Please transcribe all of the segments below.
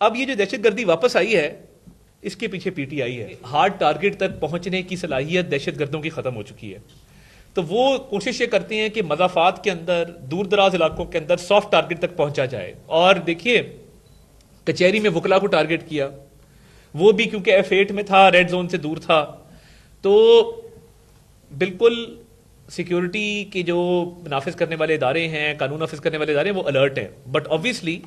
اب یہ جو دہشت گردی واپس آئی ہے اس کے پیچھے پی ٹی آئی ہے. ہارڈ ٹارگٹ تک پہنچنے کی صلاحیت دہشت گردوں کی ختم ہو چکی ہے. تو وہ کوشش یہ کرتے ہیں کہ مضافات کے اندر دور دراز علاقوں کے اندر سافٹ ٹارگٹ تک پہنچا جائے. اور دیکھیے کچہری میں وکلا کو ٹارگٹ کیا, وہ بھی کیونکہ F8 میں تھا, ریڈ زون سے دور تھا. تو بالکل سیکیورٹی کے جو نافذ کرنے والے ادارے ہیں, قانون نافذ کرنے والے ادارے ہیں, وہ الرٹ ہیں. بٹ آبویسلی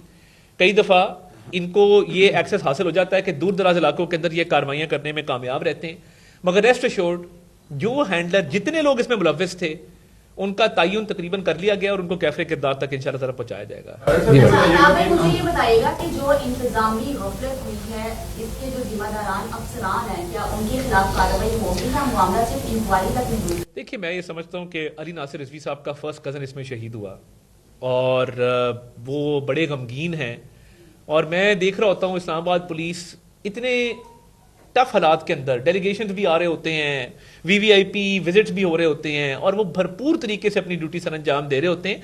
کئی دفعہ ان کو یہ ایکسس حاصل ہو جاتا ہے کہ دور دراز علاقوں کے اندر یہ کارروائیاں کرنے میں کامیاب رہتے ہیں. مگر ریسٹ ایشورڈ جو ہینڈلر جتنے لوگ اس میں ملوث تھے ان کا تعین تقریباً کر لیا گیا اور ان کو کیفے کردار تک انشاءاللہ تعالی پہنچایا جائے گا. مجھے یہ بتائیے گا کہ جو انتظامی غفلت ہوئی ہے اس کے جو ذمہ داران افسران ہیں کیا ان کے خلاف کارروائی ہوگی یا معاملہ صرف انکوائری تک نہیں ہوئی؟ دیکھیے میں یہ سمجھتا ہوں کہ علی ناصر رضوی صاحب کا فرسٹ کزن اس میں شہید ہوا اور وہ بڑے غمگین ہیں. اور میں دیکھ رہا ہوتا ہوں اسلام آباد پولیس اتنے ٹف حالات کے اندر, ڈیلیگیشنز بھی آ رہے ہوتے ہیں, VVIP وزٹس بھی ہو رہے ہوتے ہیں اور وہ بھرپور طریقے سے اپنی ڈیوٹی سر انجام دے رہے ہوتے ہیں.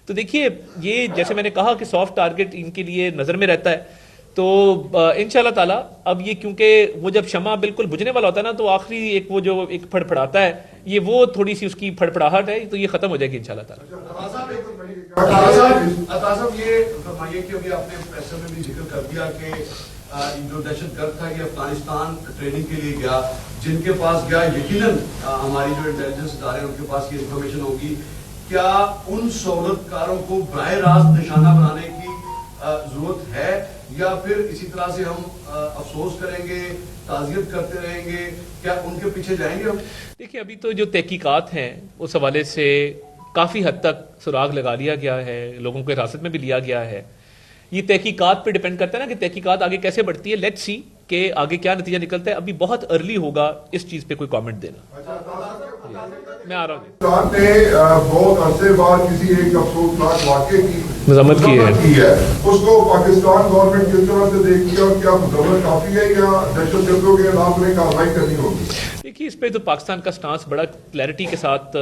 تو دیکھیے یہ جیسے میں نے کہا کہ سافٹ ٹارگٹ ان کے لیے نظر میں رہتا ہے. تو انشاءاللہ تعالیٰ اب یہ کیونکہ وہ جب شمع بالکل بجھنے والا ہوتا ہے نا تو آخری ایک وہ جو ایک پھڑپڑاتا ہے یہ وہ تھوڑی سی اس کی پھڑپڑاہٹ ہے تو یہ ختم ہو جائے گی انشاءاللہ تعالیٰ. صاحب یہ فرمائیے کہ ابھی آپ نے پریس میں بھی ذکر کر دیا کہ جو دہشت گرد تھا یہ افغانستان ٹریننگ کے لیے گیا, جن کے پاس گیا یقیناً ہماری جو انٹیلیجنس ادارے ہیں ان کے پاس یہ انفارمیشن ہوگی. کیا ان سہولت کاروں کو براہ راست نشانہ بنانے کی ضرورت ہے یا پھر اسی طرح سے ہم افسوس کریں گے, تعزیت کرتے رہیں گے, کیا ان کے پیچھے جائیں گے ہم؟ دیکھیے ابھی تو جو تحقیقات ہیں اس حوالے سے کافی حد تک سراغ لگا لیا گیا ہے, لوگوں کو حراست میں بھی لیا گیا ہے. یہ تحقیقات پہ ڈیپینڈ کرتا ہے نا کہ تحقیقات آگے کیسے بڑھتی ہے. لیٹس سی کہ آگے کیا نتیجہ نکلتا ہے. ابھی بہت ارلی ہوگا اس چیز پہ کوئی کامنٹ دینا. میں آ رہا ہوں. بہت عرصے بعد کسی ایک افسوسناک واقعے کی مذمت کی ہے, اس کو پاکستان گورنمنٹ کس طرح سے دیکھتی ہے اور کیا مذمت کافی ہے یا دہشت گردوں کے خلاف میں کارروائی کرنی ہوگی؟ دیکھیے اس پہ تو پاکستان کا سٹانس بڑا کلیئرٹی کے ساتھ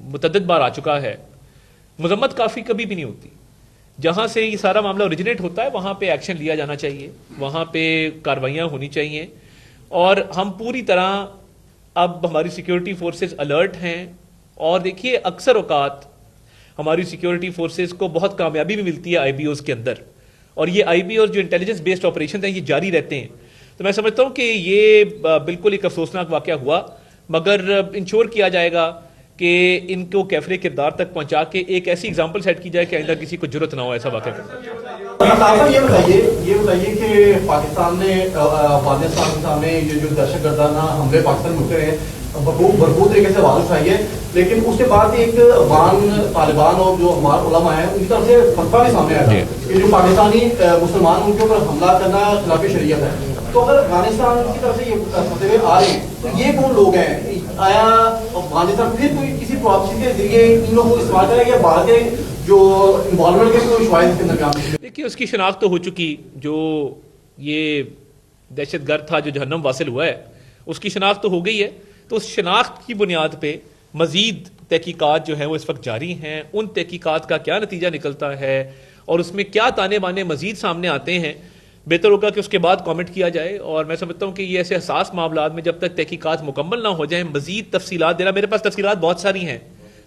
متعدد بار آ چکا ہے. مذمت کافی کبھی بھی نہیں ہوتی. جہاں سے یہ سارا معاملہ اوریجنیٹ ہوتا ہے وہاں پہ ایکشن لیا جانا چاہیے, وہاں پہ کارروائیاں ہونی چاہیے. اور ہم پوری طرح اب ہماری سیکیورٹی فورسز الرٹ ہیں. اور دیکھیے اکثر اوقات ہماری سیکیورٹی فورسز کو بہت کامیابی بھی ملتی ہے IBOs کے اندر, اور یہ IBOs جو انٹیلیجنس بیسڈ آپریشن ہیں یہ جاری رہتے ہیں. تو میں سمجھتا ہوں کہ یہ بالکل ایک افسوسناک واقعہ ہوا, مگر انشور کیا جائے گا کہ ان کو کیفرے کردار تک پہنچا کے ایک ایسی ایگزامپل سیٹ کی جائے کہ آئندہ کسی کو جرت نہ ہو ایسا واقعہ کرنا. یہ بتائیے کہ پاکستان نے افغانستان کے سامنے یہ جو دہشت گردانہ حملے پاکستان میں ہوتے ہیں بھرپور طریقے سے آواز اٹھائی ہے, لیکن اس کے بعد ایک افغان طالبان اور جو ہمارے علماء ہیں ان کی طرف سے فتویٰ بھی سامنے آیا کہ جو پاکستانی مسلمان ان کے اوپر حملہ کرنا خلاف شریعت ہے. تو اگر افغانستان کی طرف سے یہ فتوے آ رہے ہیں تو یہ کون لوگ ہیں؟ آیا افغانستان پھر کوئی کسی پراپسی کے ذریعے ان لوگوں کو استعمال کرے گا یا باہر کے جو انوالومنٹ کے کوئی شواہد کے اندر کام؟ دیکھیے اس کی شناخت تو ہو چکی, جو یہ دہشت گرد تھا جو جہنم واصل ہوا ہے اس کی شناخت تو ہو گئی ہے. تو اس شناخت کی بنیاد پہ مزید تحقیقات جو ہیں وہ اس وقت جاری ہیں. ان تحقیقات کا کیا نتیجہ نکلتا ہے اور اس میں کیا تانے بانے مزید سامنے آتے ہیں, بہتر ہوگا کہ اس کے بعد کامنٹ کیا جائے. اور میں سمجھتا ہوں کہ یہ ایسے حساس معاملات میں جب تک تحقیقات مکمل نہ ہو جائیں مزید تفصیلات دینا, میرے پاس تفصیلات بہت ساری ہیں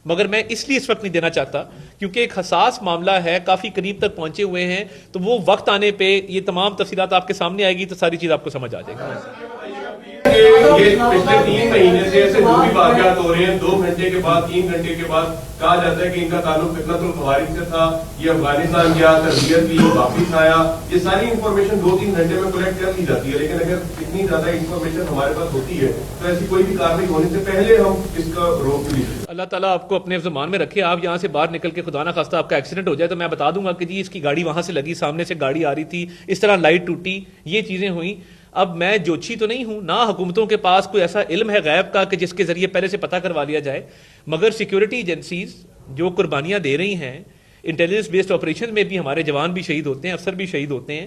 مگر میں اس لیے اس وقت نہیں دینا چاہتا کیونکہ ایک حساس معاملہ ہے, کافی قریب تک پہنچے ہوئے ہیں. تو وہ وقت آنے پہ یہ تمام تفصیلات آپ کے سامنے آئے گی تو ساری چیز آپ کو سمجھ آ جائے گی. یہ پچھلے 3 مہینے سے ایسے جو بھی واقعات ہو رہے ہیں 2 گھنٹے کے بعد 3 گھنٹے کے بعد کہا جاتا ہے کہ ان کا تعلق فتنۃ الخوارج سے تھا, یہ افغانستان گیا, تربیت لی, واپس آیا. یہ ساری انفارمیشن 2-3 گھنٹے میں کلیکٹ کر لی جاتی ہے, لیکن اگر اتنی زیادہ انفارمیشن ہمارے پاس ہوتی ہے تو ایسی کوئی بھی کارروائی ہونے سے پہلے ہم اس کا روک لی. اللہ تعالیٰ آپ کو اپنے زمان میں رکھے. آپ یہاں سے باہر نکل کے خدا نہ خواستہ آپ کا ایکسیڈنٹ ہو جائے تو میں بتا دوں گا کہ جی اس کی گاڑی وہاں سے لگی, سامنے سے گاڑی آ رہی تھی, اس طرح لائٹ ٹوٹی, یہ چیزیں ہوئیں. اب میں جوچی تو نہیں ہوں, نہ حکومتوں کے پاس کوئی ایسا علم ہے غیب کا کہ جس کے ذریعے پہلے سے پتہ کروا لیا جائے, مگر سیکیورٹی ایجنسیز جو قربانیاں دے رہی ہیں, انٹیلیجنس بیسڈ آپریشن میں بھی ہمارے جوان بھی شہید ہوتے ہیں, افسر بھی شہید ہوتے ہیں.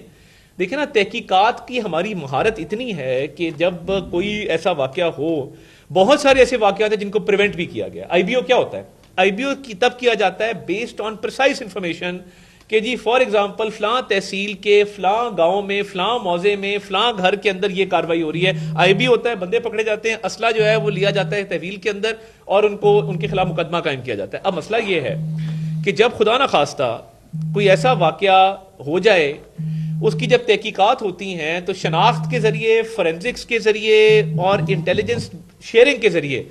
دیکھیں نا تحقیقات کی ہماری مہارت اتنی ہے کہ جب کوئی ایسا واقعہ ہو, بہت سارے ایسے واقعات ہیں جن کو پریونٹ بھی کیا گیا. IBO کیا ہوتا ہے؟ IBO کی تب کیا جاتا ہے بیسڈ آن پرسائز انفارمیشن کہ جی فار ایگزامپل فلاں تحصیل کے فلاں گاؤں میں فلاں موضع میں فلاں گھر کے اندر یہ کاروائی ہو رہی ہے، آئی بی ہوتا ہے، بندے پکڑے جاتے ہیں، اسلحہ جو ہے وہ لیا جاتا ہے تحویل کے اندر اور ان کے خلاف مقدمہ قائم کیا جاتا ہے۔ اب مسئلہ یہ ہے کہ جب خدا نخواستہ کوئی ایسا واقعہ ہو جائے، اس کی جب تحقیقات ہوتی ہیں تو شناخت کے ذریعے، فورینزکس کے ذریعے اور انٹیلیجنس شیئرنگ کے ذریعے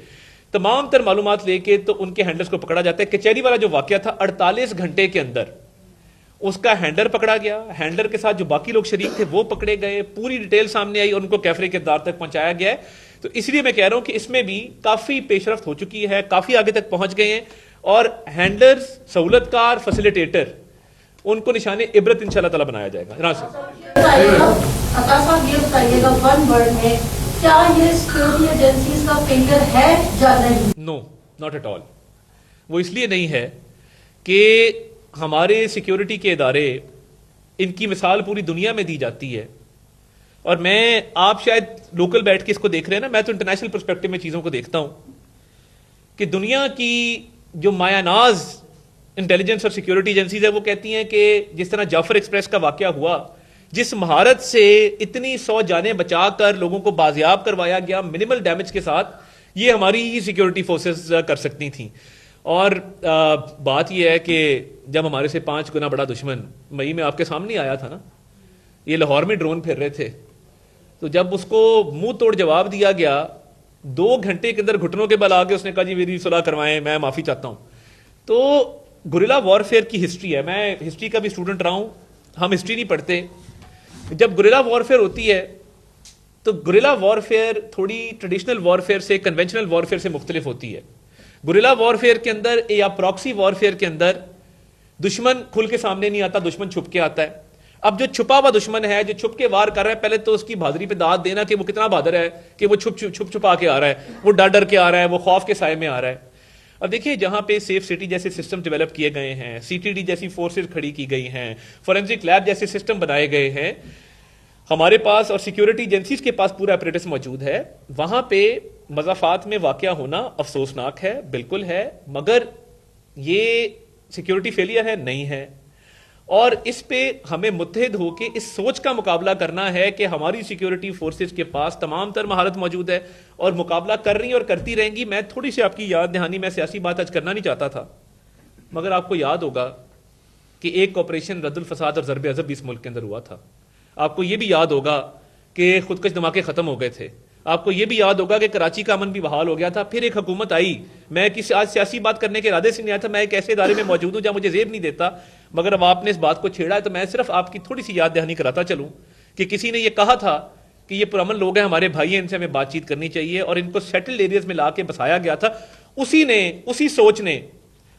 تمام تر معلومات لے کے تو ان کے ہینڈلرز کو پکڑا جاتا ہے۔ کچہری والا جو واقعہ تھا 48 گھنٹے کے اندر اس کا ہینڈلر پکڑا گیا، ہینڈلر کے ساتھ جو باقی لوگ شریک تھے وہ پکڑے گئے، پوری ڈیٹیل سامنے آئی اور ان کو کیفرے کے دار تک پہنچایا گیا ہے۔ تو اس لیے میں کہہ رہا ہوں کہ اس میں بھی کافی پیش رفت ہو چکی ہے، کافی آگے تک پہنچ گئے ہیں، اور ہینڈلرز، سہولت کار، فیسیلیٹیٹر، ان کو نشان عبرت انشاءاللہ تعالی بنایا جائے گا۔ صاحب یہ بتائیے گا ون ورڈ میں، کیا یہ سیکورٹی ایجنسیز کا فیلئر ہے یا نہیں؟ نو، ناٹ ایٹ آل۔ وہ اس لیے نہیں ہے کہ ہمارے سیکیورٹی کے ادارے، ان کی مثال پوری دنیا میں دی جاتی ہے، اور میں، آپ شاید لوکل بیٹھ کے اس کو دیکھ رہے ہیں نا، میں تو انٹرنیشنل پرسپیکٹو میں چیزوں کو دیکھتا ہوں کہ دنیا کی جو مایہ ناز انٹیلیجنس اور سیکیورٹی ایجنسیز ہے وہ کہتی ہیں کہ جس طرح جعفر ایکسپریس کا واقعہ ہوا، جس مہارت سے اتنی 100 جانیں بچا کر لوگوں کو بازیاب کروایا گیا منیمل ڈیمیج کے ساتھ، یہ ہماری ہی سیکیورٹی فورسز کر سکتی تھیں۔ اور بات یہ ہے کہ جب ہمارے سے 5 گنا بڑا دشمن مئی میں آپ کے سامنے آیا تھا نا، یہ لاہور میں ڈرون پھر رہے تھے، تو جب اس کو منہ توڑ جواب دیا گیا 2 گھنٹے کے اندر گھٹنوں کے بل آ کے اس نے کہا جی میری صلح کروائیں، میں معافی چاہتا ہوں۔ تو گوریلا وارفیئر کی ہسٹری ہے، میں ہسٹری کا بھی اسٹوڈنٹ رہا ہوں، ہم ہسٹری نہیں پڑھتے۔ جب گوریلا وارفیئر ہوتی ہے تو گوریلا وارفیئر تھوڑی ٹریڈیشنل وارفیئر سے، کنونشنل وارفیئر سے مختلف ہوتی ہے۔ گوریلا وارفیئر کے اندر یا پراکسی وارفیئر کے اندر دشمن کھل کے سامنے نہیں آتا، دشمن چھپ کے آتا ہے۔ اب جو چھپا ہوا دشمن ہے، جو چھپ کے وار کر رہا ہے، پہلے تو اس کی بہادری پہ داد دینا کہ وہ کتنا بہادر ہے کہ وہ چھپا کے آ رہا ہے، وہ ڈر کے آ رہا ہے، وہ خوف کے سائے میں آ رہا ہے۔ اب دیکھیے جہاں پہ سیف سٹی جیسے سسٹم ڈیولپ کیے گئے ہیں، سی ٹی ڈی جیسی فورسز کھڑی کی گئی ہیں، فورینزک لیب جیسے سسٹم بنائے گئے ہیں، ہمارے پاس اور سیکیورٹی ایجنسیز کے پاس پورا اپریٹس موجود ہے، وہاں پہ مضافات میں واقع ہونا افسوسناک ہے، بالکل ہے، مگر یہ سیکیورٹی فیلئر ہے؟ نہیں ہے۔ اور اس پہ ہمیں متحد ہو کے اس سوچ کا مقابلہ کرنا ہے کہ ہماری سیکیورٹی فورسز کے پاس تمام تر مہارت موجود ہے اور مقابلہ کر رہی ہیں اور کرتی رہیں گی۔ میں تھوڑی سی آپ کی یاد دہانی، میں سیاسی بات آج کرنا نہیں چاہتا تھا، مگر آپ کو یاد ہوگا کہ ایک آپریشن رد الفساد اور ضرب عضب بھی اس ملک کے اندر ہوا تھا۔ آپ کو یہ بھی یاد ہوگا کہ خودکش دھماکے ختم ہو گئے تھے۔ آپ کو یہ بھی یاد ہوگا کہ کراچی کا امن بھی بحال ہو گیا تھا۔ پھر ایک حکومت آئی، میں کسی آج سیاسی بات کرنے کے ارادے سے نہیں آیا تھا، میں ایک ایسے ادارے میں موجود ہوں جہاں مجھے زیب نہیں دیتا، مگر اب آپ نے اس بات کو چھیڑا ہے تو میں صرف آپ کی تھوڑی سی یاد دہانی کراتا چلوں کہ کسی نے یہ کہا تھا کہ یہ پرامن لوگ ہیں، ہمارے بھائی ہیں، ان سے ہمیں بات چیت کرنی چاہیے، اور ان کو سیٹلڈ ایریاز میں لا کے بسایا گیا تھا۔ اسی سوچ نے،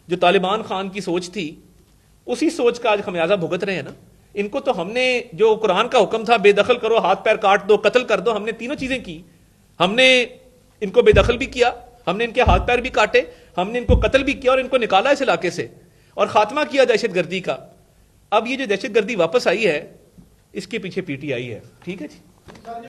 جو طالبان خان کی سوچ تھی، اسی سوچ کا آج خمیازہ بھگت رہے ہیں نا۔ ان کو تو ہم نے، جو قرآن کا حکم تھا بے دخل کرو، ہاتھ پیر کاٹ دو، قتل کر دو، ہم نے تینوں چیزیں کی۔ ہم نے ان کو بے دخل بھی کیا، ہم نے ان کے ہاتھ پیر بھی کاٹے، ہم نے ان کو قتل بھی کیا اور ان کو نکالا اس علاقے سے اور خاتمہ کیا دہشت گردی کا۔ اب یہ جو دہشت گردی واپس آئی ہے، اس کے پیچھے پی ٹی آئی ہے، ٹھیک ہے جی۔